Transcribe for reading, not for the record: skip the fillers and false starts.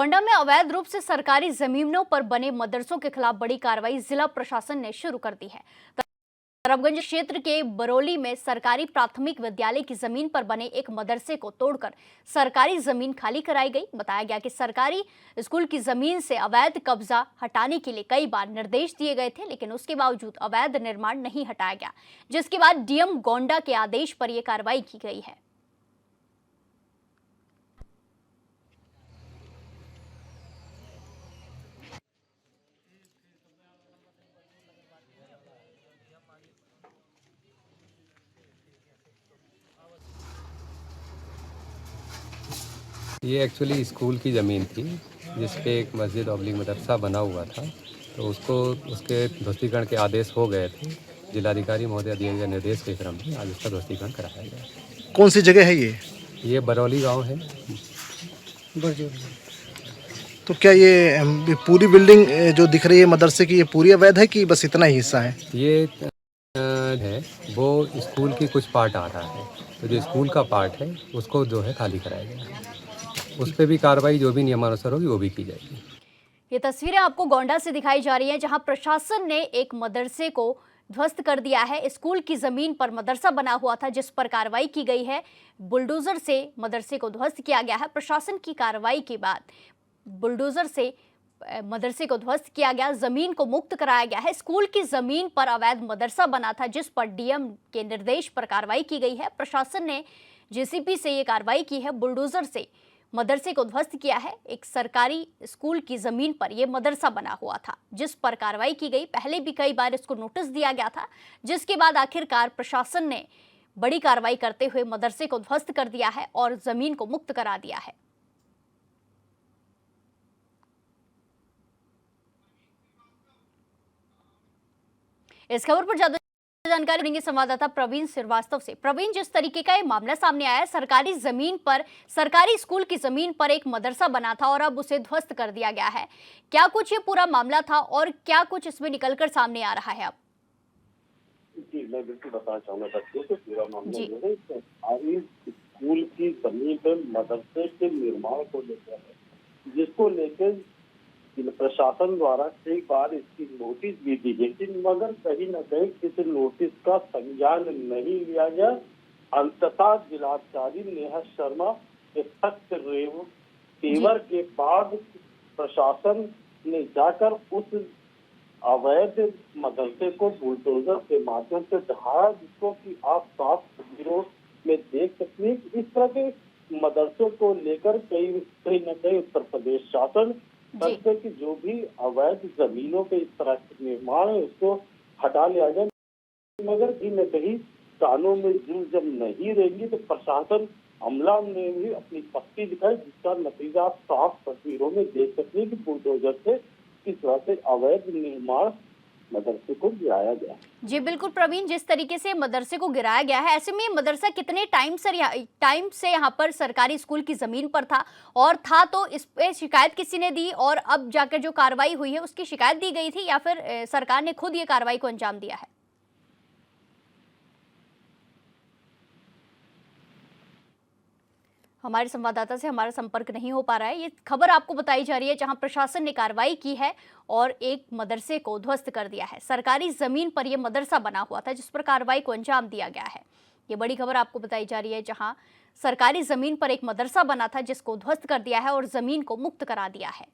गोंडा में अवैध रूप से सरकारी जमीनों पर बने मदरसों के खिलाफ बड़ी कार्रवाई जिला प्रशासन ने शुरू कर दी है। तरबगंज क्षेत्र के बरौली में सरकारी प्राथमिक विद्यालय की जमीन पर बने एक मदरसे को तोड़कर सरकारी जमीन खाली कराई गई। बताया गया कि सरकारी स्कूल की जमीन से अवैध कब्जा हटाने के लिए कई बार निर्देश दिए गए थे, लेकिन उसके बावजूद अवैध निर्माण नहीं हटाया गया, जिसके बाद डीएम गोंडा के आदेश पर यह कार्रवाई की गई है। ये एक्चुअली स्कूल की ज़मीन थी जिस पे एक मस्जिद ऑब्लिक मदरसा बना हुआ था, तो उसको उसके ध्वस्तीकरण के आदेश हो गए थे। जिलाधिकारी महोदय दिए गए निर्देश के क्रम में आज उसका ध्वस्तीकरण कराया गया। कौन सी जगह है ये? ये बरौली गांव है। तो क्या ये पूरी बिल्डिंग जो दिख रही है मदरसे की, ये पूरी अवैध है कि बस इतना ही हिस्सा है? ये है वो स्कूल की कुछ पार्ट आ रहा है, तो जो स्कूल का पार्ट है उसको जो है खाली कराया गया है। उस पर भी कार्रवाई जो भी नियमानुसार होगी वो भी की जाएगी। ये तस्वीरें आपको गोंडा से दिखाई जा रही हैं, जहां प्रशासन ने एक मदरसे को ध्वस्त कर दिया है। स्कूल की जमीन पर मदरसा बना हुआ था जिस पर कार्रवाई की गई है। बुलडोजर से मदरसे को ध्वस्त किया गया है। प्रशासन की कार्रवाई के बाद बुलडोजर से मदरसे को ध्वस्त किया गया, जमीन को मुक्त कराया गया है। स्कूल की जमीन पर अवैध मदरसा बना था जिस पर डीएम के निर्देश पर कार्रवाई की गई है। प्रशासन ने जेसीबी से ये कार्रवाई की है, बुलडोजर से मदरसे को ध्वस्त किया है। एक सरकारी स्कूल की जमीन पर यह मदरसा बना हुआ था जिस पर कार्रवाई की गई। पहले भी कई बार इसको नोटिस दिया गया था, जिसके बाद आखिरकार प्रशासन ने बड़ी कार्रवाई करते हुए मदरसे को ध्वस्त कर दिया है और जमीन को मुक्त करा दिया है। इस खबर पर ज्यादा जानकारी देंगे संवाददाता प्रवीण श्रीवास्तव से। प्रवीण, जिस तरीके का ये मामला सामने आया है, सरकारी जमीन पर, सरकारी स्कूल की जमीन पर एक मदरसा बना था और अब उसे ध्वस्त कर दिया गया है। क्या कुछ ये पूरा मामला था और क्या कुछ इसमें निकलकर सामने आ रहा है अब? जी, मैं बिल्कुल बताना चाहूंगा बच्चों को पूरा मामला जो है सरकारी स्कूल की जमीन पर मदरसे के निर्माण को लेकर है, जिसको लेकर प्रशासन द्वारा कई बार इसकी नोटिस भी दी गई थी, मगर कहीं न कहीं किसी नोटिस का संज्ञान नहीं लिया गया। अंततः जिलाधिकारी नेहा शर्मा के सख्त तेवर के बाद प्रशासन ने जाकर उस अवैध मदरसे को बुलडोजर के माध्यम से ढहाया, जिसको कि आप साफ तस्वीरों में देख सकते हैं। इस तरह के मदरसों को लेकर कहीं न कहीं उत्तर प्रदेश शासन करते कि जो भी अवैध जमीनों पे इस तरह के निर्माण है उसको हटा लिया जाए, मगर कहीं न कहीं कानून में जुल जब नहीं रहेंगी तो प्रशासन अमला ने भी अपनी सख्ती दिखाई, जिसका नतीजा आप साफ तस्वीरों में देख सकते हैं कि बुलडोजर से किस तरह से अवैध निर्माण मदरसे को गिराया गया। जी बिल्कुल प्रवीण, जिस तरीके से मदरसे को गिराया गया है, ऐसे में मदरसा कितने टाइम से यहाँ पर सरकारी स्कूल की जमीन पर था और था, तो इस पे शिकायत किसी ने दी और अब जाकर जो कार्रवाई हुई है उसकी शिकायत दी गई थी या फिर सरकार ने खुद ये कार्रवाई को अंजाम दिया है? हमारे संवाददाता से हमारा संपर्क नहीं हो पा रहा है। ये खबर आपको बताई जा रही है जहां प्रशासन ने कार्रवाई की है और एक मदरसे को ध्वस्त कर दिया है। सरकारी जमीन पर यह मदरसा बना हुआ था जिस पर कार्रवाई को अंजाम दिया गया है। ये बड़ी खबर आपको बताई जा रही है जहां सरकारी जमीन पर एक मदरसा बना था जिसको ध्वस्त कर दिया है और जमीन को मुक्त करा दिया है।